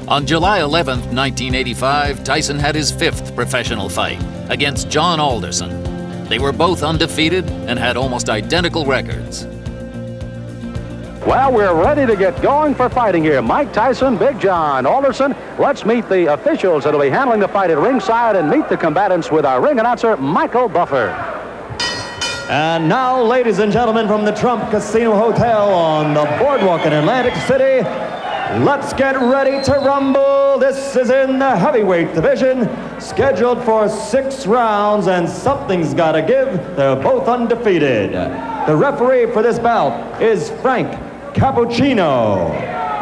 On July 11, 1985, Tyson had his fifth professional fight against John Alderson. They were both undefeated and had almost identical records. Well, we're ready to get going for fighting here. Mike Tyson, Big John Alderson. Let's meet the officials that will be handling the fight at ringside and meet the combatants with our ring announcer, Michael Buffer. And now, ladies and gentlemen, from the Trump Casino Hotel on the boardwalk in Atlantic City, let's get ready to rumble. This is in the heavyweight division, scheduled for 6 rounds, and something's got to give. They're both undefeated. The referee for this bout is Frank Cappuccino.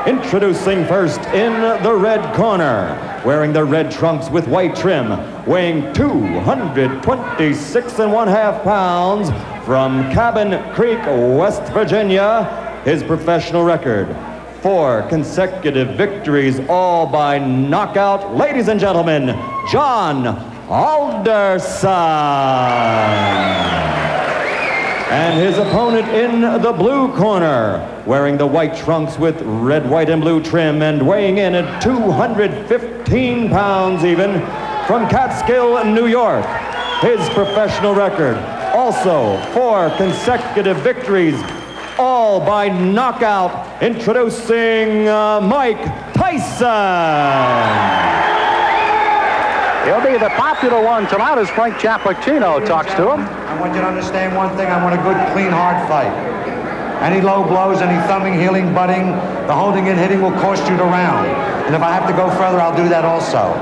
Introducing first in the red corner, wearing the red trunks with white trim, weighing 226.5 pounds, from Cabin Creek, West Virginia, his professional record: 4 consecutive victories, all by knockout. Ladies and gentlemen, John Alderson. And his opponent in the blue corner, wearing the white trunks with red, white, and blue trim, and weighing in at 215 pounds even, from Catskill, New York. His professional record, also 4 consecutive victories, all by knockout. Introducing Mike Tyson. He'll be the popular one tonight as Frank Cappuccino talks to him. I want you to understand one thing. I want a good, clean, hard fight. Any low blows, any thumbing, heeling, butting, the holding and hitting will cost you the round. And if I have to go further, I'll do that also.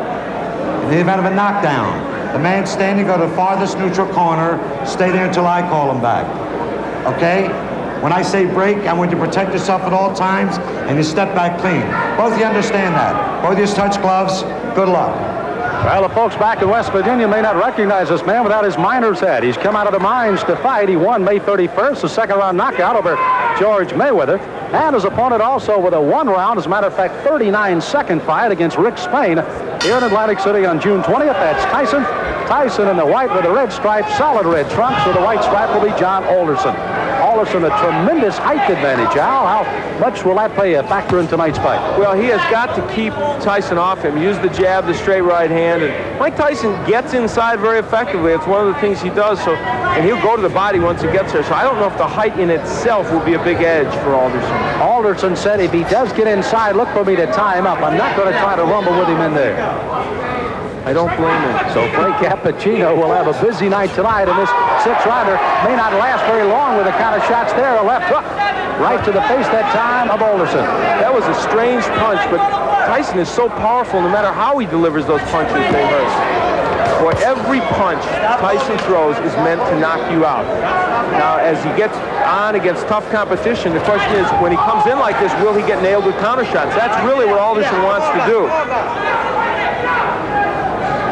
In the event of a knockdown, the man standing, go to the farthest neutral corner, stay there until I call him back. Okay? When I say break, I want you to protect yourself at all times, and you step back clean. Both of you understand that. Both of you touch gloves. Good luck. Well, the folks back in West Virginia may not recognize this man without his miner's hat. He's come out of the mines to fight. He won May 31st, a second-round knockout over George Mayweather. And his opponent also with a 1-round, as a matter of fact, 39-second fight against Rick Spain here in Atlantic City on June 20th. That's Tyson. Tyson in the white with the red stripe, solid red trunks. With the white stripe will be John Alderson. Alderson, a tremendous height advantage. Al, how much will that play a factor in tonight's fight? Well, he has got to keep Tyson off him. Use the jab, the straight right hand. And Mike Tyson gets inside very effectively. It's one of the things he does. So, and he'll go to the body once he gets there. So I don't know if the height in itself will be a big edge for Alderson. Alderson said if he does get inside, look for me to tie him up. I'm not going to try to rumble with him in there. I don't blame him. So Frank Cappuccino will have a busy night tonight, and this 6-rounder may not last very long with the kind of shots there. A left hook right to the face that time of Alderson. That was a strange punch, but Tyson is so powerful, no matter how he delivers those punches, they hurt. Boy, every punch Tyson throws is meant to knock you out. Now, as he gets on against tough competition, the question is, when he comes in like this, will he get nailed with counter shots? That's really what Alderson wants to do.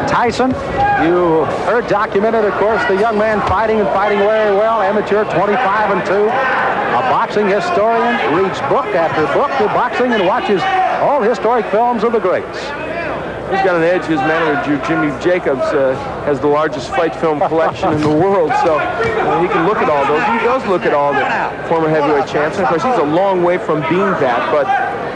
Tyson, you heard documented, of course, the young man fighting very well, amateur, 25-2, a boxing historian, reads book after book of boxing and watches all historic films of the greats. He's got an edge. His manager, Jimmy Jacobs, has the largest fight film collection in the world, so he can look at all those. He does look at all the former heavyweight champs, and of course, he's a long way from being that, but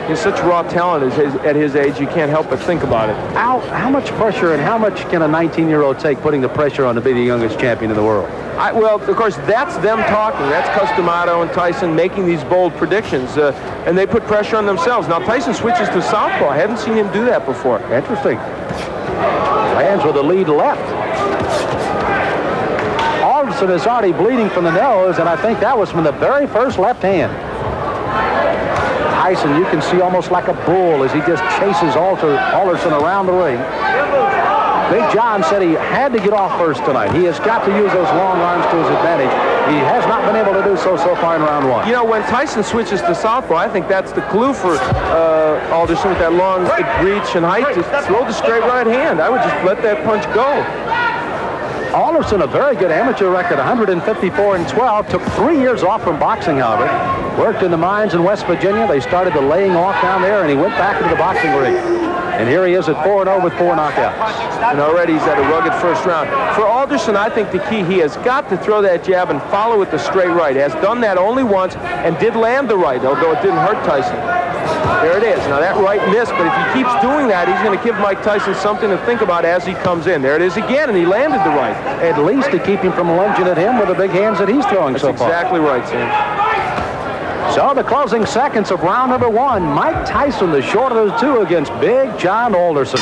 he's such raw talent at his age, you can't help but think about it. Al, how much pressure and how much can a 19-year-old take putting the pressure on to be the youngest champion in the world? Well, of course, that's them talking. That's Customato and Tyson making these bold predictions, and they put pressure on themselves. Now, Tyson switches to southpaw. I haven't seen him do that before. Interesting. Lands with the lead left. Alderson is already bleeding from the nose, and I think that was from the very first left hand. Tyson, you can see almost like a bull as he just chases Alderson around the ring. Big John said he had to get off first tonight. He has got to use those long arms to his advantage. He has not been able to do so far in round 1. You know, when Tyson switches to southpaw, I think that's the clue for Alderson with that long reach and height to throw the straight right hand. I would just let that punch go. Alderson, a very good amateur record, 154-12. Took 3 years off from boxing, however. Worked in the mines in West Virginia. They started the laying off down there, and he went back into the boxing ring. And here he is at 4-0 with 4 knockouts. And already he's had a rugged first round. For Alderson, I think the key, he has got to throw that jab and follow with the straight right. Has done that only once and did land the right, although it didn't hurt Tyson. There it is. Now that right missed, but if he keeps doing that, he's going to give Mike Tyson something to think about as he comes in. There it is again, and he landed the right. At least to keep him from lunging at him with the big hands that he's throwing so far. That's exactly right, Sam. So the closing seconds of round number 1. Mike Tyson, the shorter of the two, against Big John Alderson.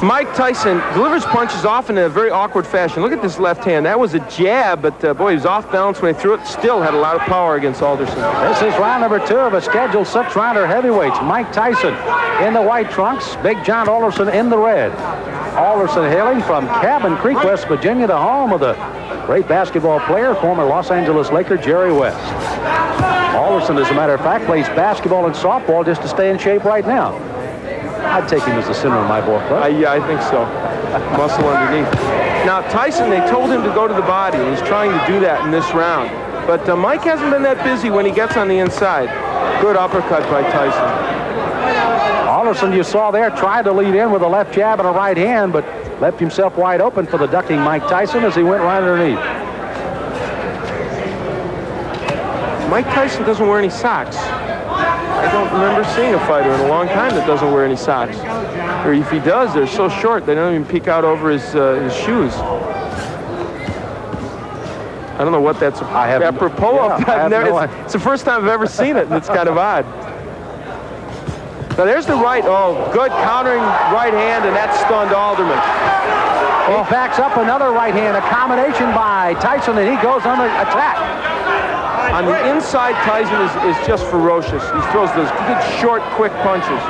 Mike Tyson delivers punches often in a very awkward fashion. Look at this left hand. That was a jab, but boy, he was off balance when he threw it. Still had a lot of power against Alderson. This is round number 2 of a scheduled 6-rounder heavyweights. Mike Tyson in the white trunks, Big John Alderson in the red. Alderson hailing from Cabin Creek, West Virginia, the home of the great basketball player, former Los Angeles Laker Jerry West. Alderson, as a matter of fact, plays basketball and softball just to stay in shape right now. I'd take him as the center of my ball club. Yeah, I think so. Muscle underneath. Now, Tyson, they told him to go to the body, and he's trying to do that in this round. But Mike hasn't been that busy when he gets on the inside. Good uppercut by Tyson. Alderson, you saw there, tried to lead in with a left jab and a right hand, but left himself wide open for the ducking Mike Tyson as he went right underneath. Mike Tyson doesn't wear any socks. I don't remember seeing a fighter in a long time that doesn't wear any socks. Or if he does, they're so short they don't even peek out over his shoes. I don't know what that's apropos of. It's the first time I've ever seen it, and it's kind of odd. Now there's the right. Oh, good countering right hand, and that stunned Alderman. He backs up another right hand, a combination by Tyson, and he goes on the attack. On the inside, Tyson is just ferocious. He throws those good, short, quick punches.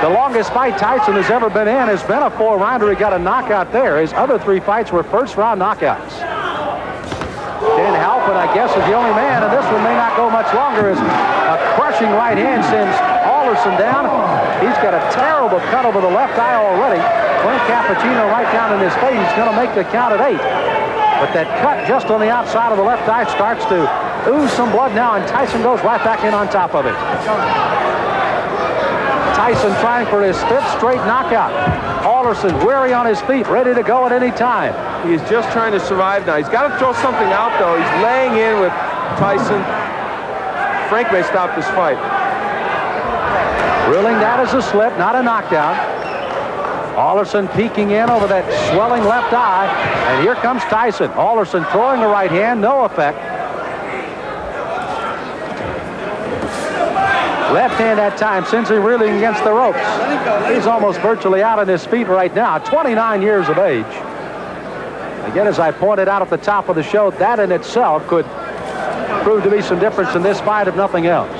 The longest fight Tyson has ever been in has been a 4-rounder. He got a knockout there. His other 3 fights were first-round knockouts. Dan Halpin, I guess, is the only man, and this one may not go much longer, as a crushing right hand sends Alderson down. He's got a terrible cut over the left eye already. Clint Cappuccino right down in his face. He's going to make the count at 8. But that cut just on the outside of the left eye starts to ooze some blood now, and Tyson goes right back in on top of it. Tyson trying for his 5th straight knockout. Alderson weary on his feet, ready to go at any time. He's just trying to survive now. He's got to throw something out, though. He's laying in with Tyson. Frank may stop this fight. Ruling that as a slip, not a knockdown. Alderson peeking in over that swelling left eye, and here comes Tyson. Alderson throwing the right hand, no effect. Left hand that time sends him reeling against the ropes. He's almost virtually out on his feet right now, 29 years of age. Again, as I pointed out at the top of the show, that in itself could prove to be some difference in this fight, if nothing else.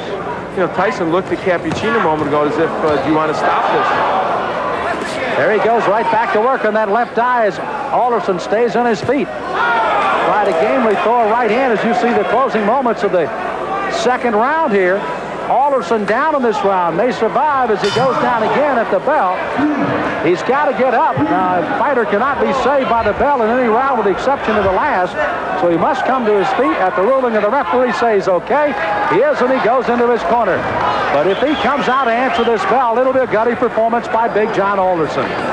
You know, Tyson looked at Cappuccino a moment ago as if, do you want to stop this? There he goes right back to work on that left eye as Alderson stays on his feet. Try to gamely throw a right hand as you see the closing moments of the second round here. Alderson down in this round, may survive as he goes down again at the bell. He's got to get up. Now, a fighter cannot be saved by the bell in any round with the exception of the last, so he must come to his feet at the ruling of the referee says okay. He is, and he goes into his corner. But if he comes out to answer this bell, it'll be a gutty performance by Big John Alderson. Here's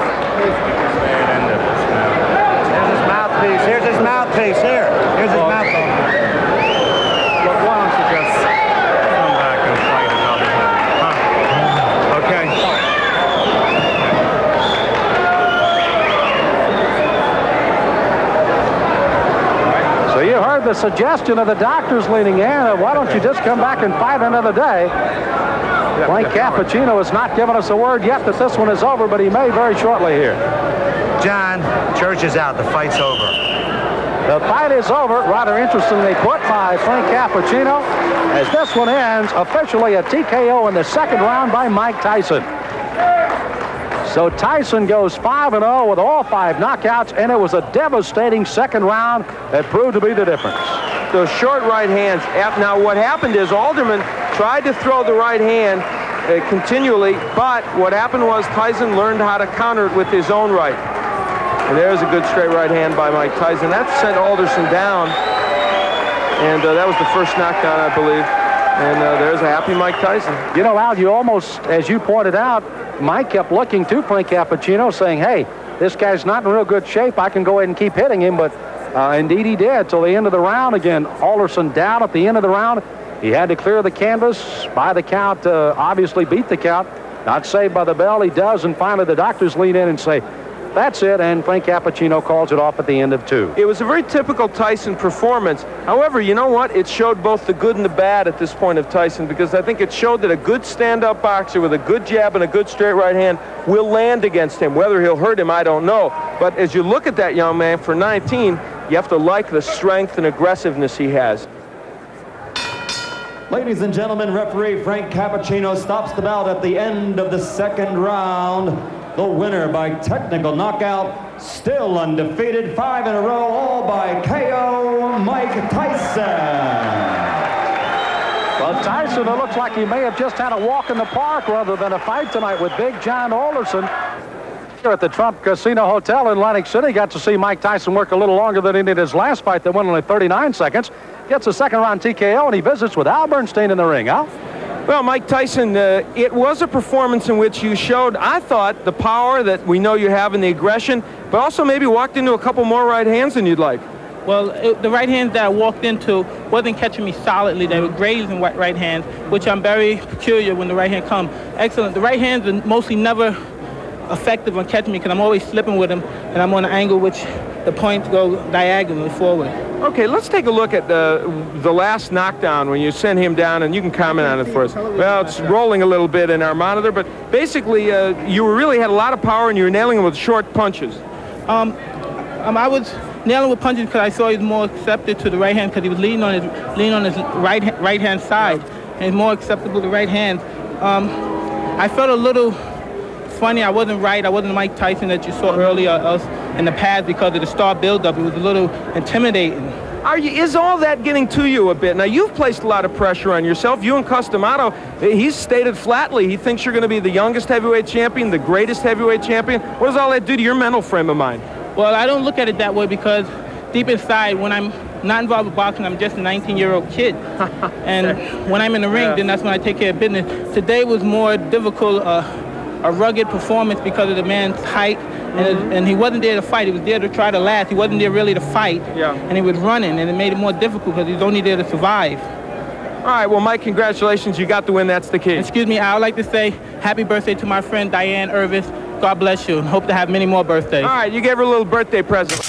his mouthpiece. Here's his mouthpiece. Here's his mouthpiece. Look, why don't you just come back and fight another one? Huh? Okay. So you heard the suggestion of the doctors leaning in. Why don't you just come back and fight another day? Frank Cappuccino has not given us a word yet that this one is over, but he may very shortly here. John, church is out. The fight's over. The fight is over, rather interestingly put by Frank Cappuccino, as this one ends officially a TKO in the second round by Mike Tyson. So Tyson goes 5-0 with all 5 knockouts, and it was a devastating second round that proved to be the difference. Those short right hands. Now what happened is Alderman tried to throw the right hand continually, but what happened was Tyson learned how to counter it with his own right. And there's a good straight right hand by Mike Tyson. That sent Alderson down, and that was the first knockdown, I believe. And there's a happy Mike Tyson. You know, Al, you almost, as you pointed out, Mike kept looking to Frank Cappuccino saying, hey, this guy's not in real good shape. I can go ahead and keep hitting him, but indeed he did till the end of the round. Again, Alderson down at the end of the round. He had to clear the canvas by the count, obviously beat the count. Not saved by the bell. He does, and finally the doctors lean in and say, that's it, and Frank Cappuccino calls it off at the end of 2. It was a very typical Tyson performance. However, you know what? It showed both the good and the bad at this point of Tyson, because I think it showed that a good stand-up boxer with a good jab and a good straight right hand will land against him. Whether he'll hurt him, I don't know. But as you look at that young man, for 19, you have to like the strength and aggressiveness he has. Ladies and gentlemen, referee Frank Cappuccino stops the bout at the end of the 2nd round. The winner by technical knockout, still undefeated, 5 in a row, all by KO, Mike Tyson. Well, Tyson, it looks like he may have just had a walk in the park rather than a fight tonight with Big John Alderson. Here at the Trump Casino Hotel in Atlantic City, got to see Mike Tyson work a little longer than he did his last fight that went only 39 seconds. Gets a 2nd round TKO, and he visits with Al Bernstein in the ring. Al? Well, Mike Tyson, it was a performance in which you showed, I thought, the power that we know you have and the aggression, but also maybe walked into a couple more right hands than you'd like. Well, the right hands that I walked into wasn't catching me solidly. They were grazing right hands, which I'm very peculiar when the right hand comes. Excellent. The right hands are mostly never effective on catching me because I'm always slipping with them, and I'm on an angle which the points go diagonally forward. Okay, let's take a look at the last knockdown when you sent him down, and you can comment on it for us. Well, it's rolling a little bit in our monitor, but basically you really had a lot of power and you were nailing him with short punches. I was nailing with punches because I saw he was more accepted to the right hand because he was leaning on his right hand side, and he's more acceptable to right hand. I felt a little funny. I wasn't right. I wasn't the Mike Tyson that you saw earlier in the past because of the star buildup. It was a little intimidating. Is all that getting to you a bit? Now, you've placed a lot of pressure on yourself. You and Customato, he's stated flatly he thinks you're going to be the youngest heavyweight champion, the greatest heavyweight champion. What does all that do to your mental frame of mind? Well, I don't look at it that way because deep inside, when I'm not involved with boxing, I'm just a 19-year-old kid. And when I'm in the ring, then that's when I take care of business. Today was more difficult, a rugged performance because of the man's height, and he wasn't there to fight. He was there to try to last. He wasn't there really to fight, and he was running, and it made it more difficult because he was only there to survive. All right, well, Mike, congratulations. You got the win. That's the key. Excuse me, I would like to say happy birthday to my friend Diane Irvis. God bless you, and hope to have many more birthdays. All right, you gave her a little birthday present.